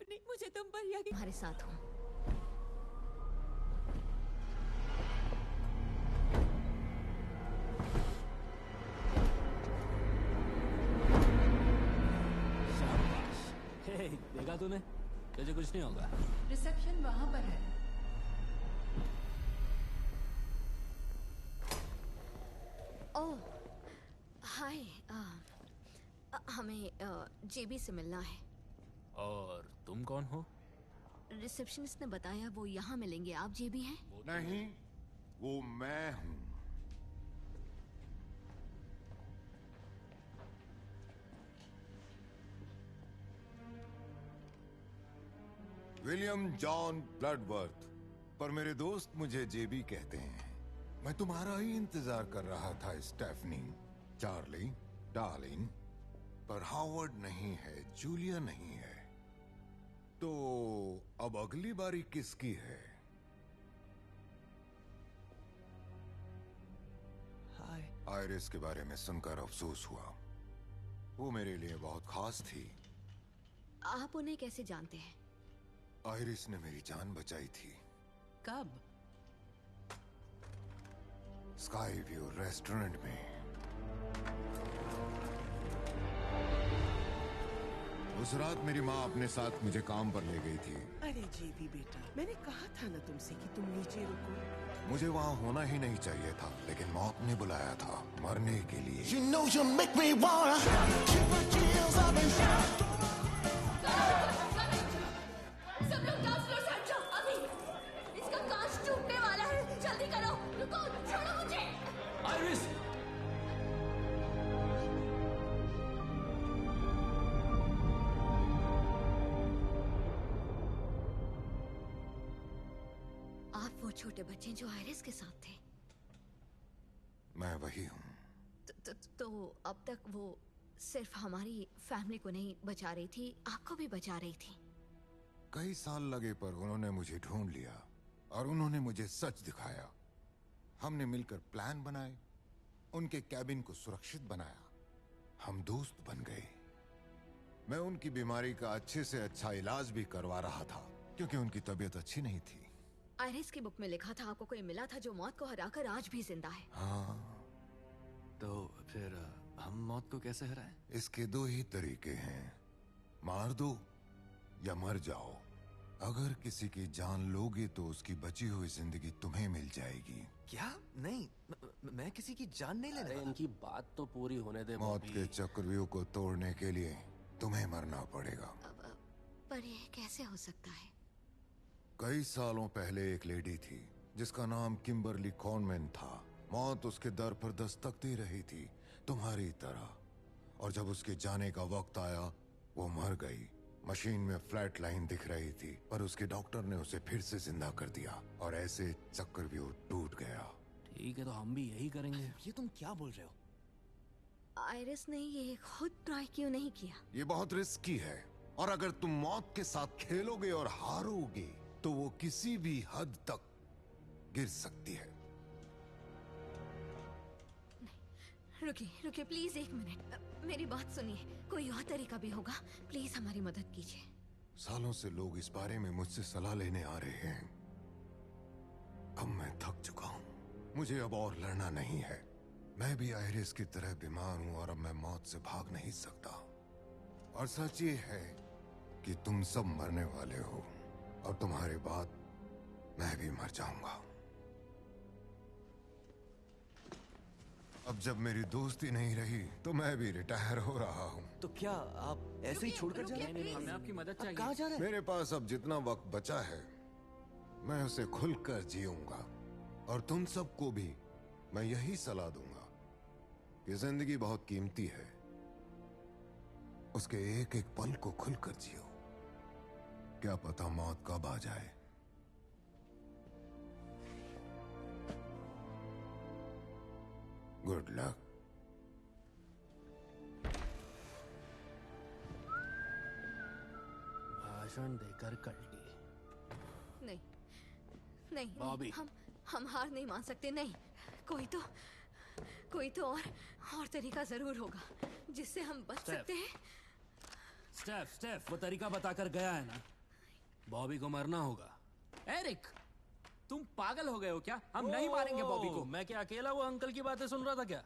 Stephanie, मुझे तुम पर यकीन। तुम्हारे साथ हूँ। शाबाश। हे, देखा तूने? तुझे कुछ नहीं होगा। रिसेप्शन वहां पर है। ओह, हाय। हमें जेबी से मिलना है। और तुम कौन हो? रिसेप्शनिस्ट ने बताया वो यहाँ मिलेंगे। आप जेबी हैं? नहीं, वो मैं हूं। विलियम जॉन ब्लडवर्थ, पर मेरे दोस्त मुझे जेबी कहते हैं। मैं तुम्हारा ही इंतजार कर रहा था स्टेफनी, चार्ली, डार्लिंग। पर हावर्ड नहीं है, जूलिया नहीं है। तो अब अगली बारी किसकी है? हाय। आयरिस के बारे में सुनकर अफसोस हुआ। वो मेरे लिए बहुत खास थी। आप उन्हें कैसे जानते हैं? आयरिस ने मेरी जान बचाई थी। कब? स्काई व्यू रेस्टोरेंट में। उस रात मेरी माँ अपने साथ मुझे काम पर ले गई थी। अरे जेबी बेटा, मैंने कहा था ना तुमसे कि तुम नीचे रुको। मुझे वहाँ होना ही नहीं चाहिए था, लेकिन मौत ने बुलाया था मरने के लिए। You know you make me wanna keep my heels up and shout. सब लोग डांस फ्लोर से हट जाओ अभी। इसका कांच टूटने वाला है। जल्दी करो। रुको, छोड़ो मुझे। आयरिस! आप वो छोटे बच्चे जो आयरिस के साथ थे? मैं वही हूँ। तो अब तक वो सिर्फ हमारी फैमिली को नहीं बचा रही थी, आपको भी बचा रही थी। कई साल लगे पर उन्होंने मुझे ढूंढ लिया और उन्होंने मुझे सच दिखाया। हमने मिलकर प्लान बनाए, उनके कैबिन को सुरक्षित बनाया। हम दोस्त बन गए। मैं उनकी बीमारी का अच्छे से अच्छा इलाज भी करवा रहा था, क्योंकि उनकी तबीयत अच्छी नहीं थी। आयरिस की बुक में लिखा था आपको कोई मिला था जो मौत को हराकर आज भी जिंदा है। हाँ। तो फिर हम मौत को कैसे हराएं? इसके दो ही तरीके हैं, मार दो या मर जाओ। अगर किसी की जान लोगे तो उसकी बची हुई जिंदगी तुम्हें मिल जाएगी। क्या? नहीं, मैं किसी की जान नहीं लेने अरे वाला। इनकी बात तो पूरी होने दे। मौत बॉबी। के चक्रव्यूह को तोड़ने के लिए तुम्हें मरना पड़ेगा। पर ये कैसे हो सकता है? कई सालों पहले एक लेडी थी जिसका नाम किम्बरली कॉनमैन था। मौत उसके दर पर दस्तक दे रही थी, तुम्हारी तरह। और जब उसके जाने का वक्त आया, वो मर गई। मशीन में फ्लैट लाइन दिख रही थी, पर उसके डॉक्टर ने उसे फिर से जिंदा कर दिया और ऐसे चक्रव्यूह टूट गया। ठीक है, तो हम भी यही करेंगे। ये तुम क्या बोल रहे हो? आयरिस ने ये खुद ट्राई क्यों नहीं किया? ये बहुत रिस्की है, और अगर तुम मौत के साथ खेलोगे और हारोगे तो वो किसी भी हद तक गिर सकती है। रुकिए रुकिए प्लीज, एक मिनट। मेरी बात सुनिए। कोई और तरीका भी होगा, प्लीज हमारी मदद कीजिए। सालों से लोग इस बारे में मुझसे सलाह लेने आ रहे हैं। अब मैं थक चुका हूं। मुझे अब और लड़ना नहीं है। मैं भी आयरिस की तरह बीमार हूं और अब मैं मौत से भाग नहीं सकता। और सच ये है कि तुम सब मरने वाले हो, और तुम्हारे बाद मैं भी मर जाऊंगा। अब जब मेरी दोस्ती नहीं रही तो मैं भी रिटायर हो रहा हूँ। तो क्या आप ऐसे ही छोड़कर जा रहे हैं? नहीं, हमें आपकी मदद चाहिए। कहाँ जा रहे हैं? मेरे पास अब जितना वक्त बचा है, मैं उसे खुलकर जीऊंगा। और तुम सबको भी मैं यही सलाह दूंगा कि जिंदगी बहुत कीमती है, उसके एक एक पल को खुलकर जियो। क्या पता मौत कब आ जाए। Good luck. भाषण देकर कर ली। नहीं नहीं, बॉबी। हम हार नहीं मान सकते। नहीं, कोई तो और तरीका जरूर होगा जिससे हम बच सकते हैं। स्टेफ स्टेफ वो तरीका बताकर गया है ना, बॉबी को मरना होगा। एरिक, तुम पागल हो गए हो क्या? हम नहीं मारेंगे बॉबी को। मैं क्या अकेला वो अंकल की बातें सुन रहा था क्या?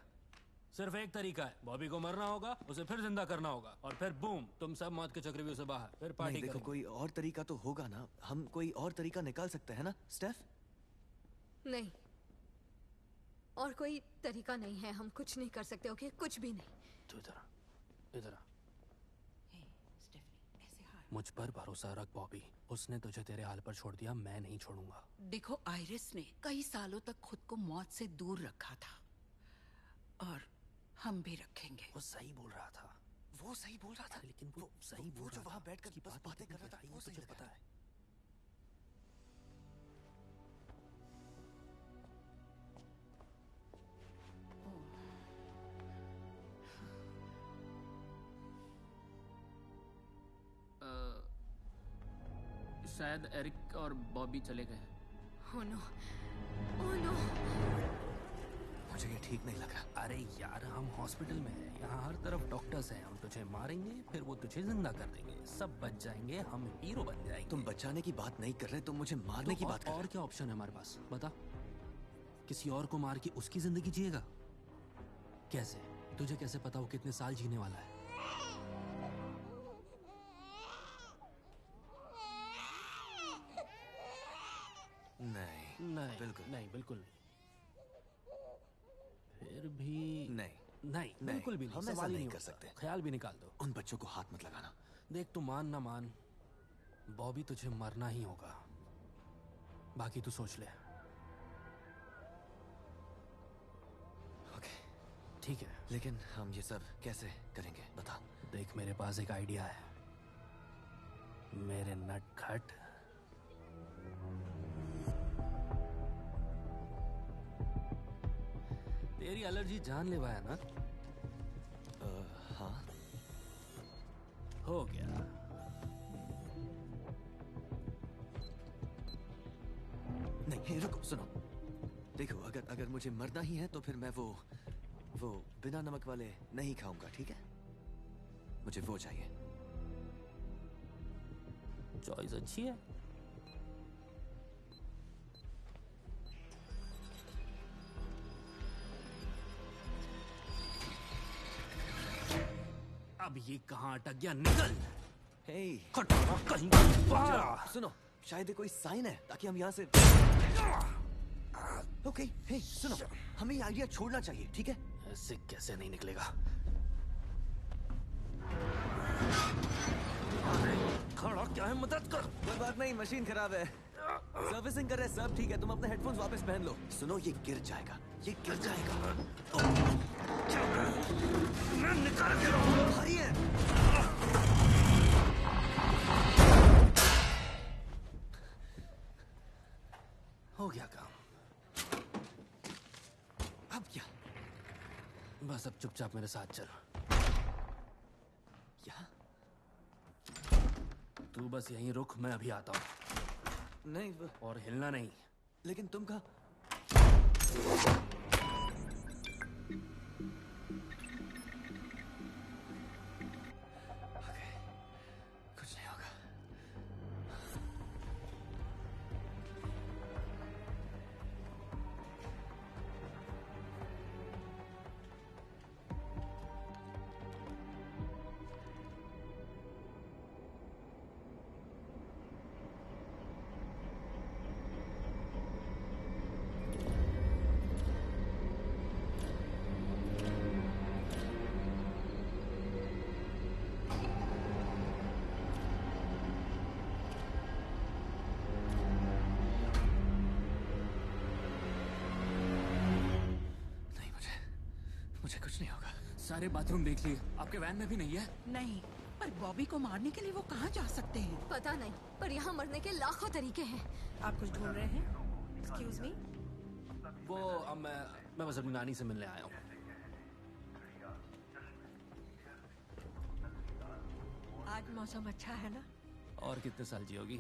सिर्फ एक तरीका है, बॉबी को मरना होगा, उसे फिर जिंदा करना होगा, और फिर बूम, तुम सब मौत के चक्रव्यूह से बाहर, फिर पार्टी नहीं, देखो करेंगे। कोई और तरीका तो होगा ना, हम कोई और तरीका निकाल सकते हैं ना स्टेफ? नहीं, और कोई तरीका नहीं है, हम कुछ नहीं कर सकते। ओके, कुछ भी नहीं। तू इधर आ, इधर आ। हे, स्टेफनी, ऐसे हाथ। मुझ पर भरोसा रख बॉबी, उसने तुझे तेरे हाल पर छोड़ दिया, मैं नहीं छोड़ूंगा। देखो, आयरिस ने कई सालों तक खुद को मौत से दूर रखा था, और हम भी रखेंगे। वो सही बोल रहा था, वो सही बोल रहा था, लेकिन वो सही बोल वो रहा जो वहां था, बैठकर उसकी बस बात बातें कर रहा था, कितनी वो गहराई सही है, तुझे लगा। पता है। शायद एरिक और बॉबी चले गए। Oh no, oh no. मुझे ये ठीक नहीं लग रहा। अरे यार, हम हॉस्पिटल में हैं, यहाँ हर तरफ डॉक्टर्स हैं, हम तुझे मारेंगे, फिर वो तुझे जिंदा कर देंगे, सब बच जाएंगे, हम हीरो बन जाएंगे। तुम बचाने की बात नहीं कर रहे, तुम मुझे मारने की बात कर रहे और क्या ऑप्शन है हमारे पास, बता? किसी और को मार के उसकी जिंदगी जिएगा? कैसे? तुझे कैसे पता वो कितने साल जीने वाला है? नहीं, नहीं, बिल्कुल नहीं, बिल्कुल नहीं। फिर भी नहीं, नहीं, बिल्कुल भी नहीं। हम ऐसा सवाल ही नहीं कर कर सकते। ख्याल भी निकाल दो। उन बच्चों को हाथ मत लगाना। देख, तू मान ना मान, बॉबी तुझे मरना ही होगा, बाकी तू सोच ले। ओके, ठीक है, लेकिन हम ये सब कैसे करेंगे बता। देख मेरे पास एक आइडिया है, मेरे नटखट। तेरी एलर्जी जानलेवा है ना? हाँ, हो गया। नहीं रुको, सुनो, देखो, अगर मुझे मरना ही है तो फिर मैं वो बिना नमक वाले नहीं खाऊंगा, ठीक है? मुझे वो चाहिए। चॉइस अच्छी है। अब ये कहाँ अटक गया? निकल! हे, खटारा कहीं का बारा! सुनो, शायद ये कोई साइन है ताकि हम यहाँ से। ओके, हे सुनो, हमें ये आइडिया छोड़ना चाहिए, ठीक है? ऐसे कैसे नहीं निकलेगा? खड़ा क्या है? मदद कर! कोई बात नहीं, मशीन खराब है, सर्विसिंग कर रहे, सब ठीक है। तुम अपने हेडफोन्स वापस पहन लो। सुनो, ये गिर जाएगा, ये गिर जाएगा। मैं निकाल के रहूंगा। भारी है। हो गया काम। अब क्या? बस अब चुपचाप मेरे साथ चल। यहाँ? तू बस यहीं रुक, मैं अभी आता हूँ। नहीं, और हिलना नहीं। लेकिन तुम कहाँ? ओके, कुछ नहीं होगा। मुझे कुछ नहीं होगा। सारे बाथरूम देख लिए, आपके वैन में भी नहीं है? नहीं, पर बॉबी को मारने के लिए वो कहाँ जा सकते हैं? पता नहीं, पर यहाँ मरने के लाखों तरीके हैं। आप कुछ ढूंढ रहे हैं? Excuse me. वो अब मैं बस अपनी नानी से मिलने आया हूँ। आज मौसम अच्छा है ना? और कितने साल जियोगी?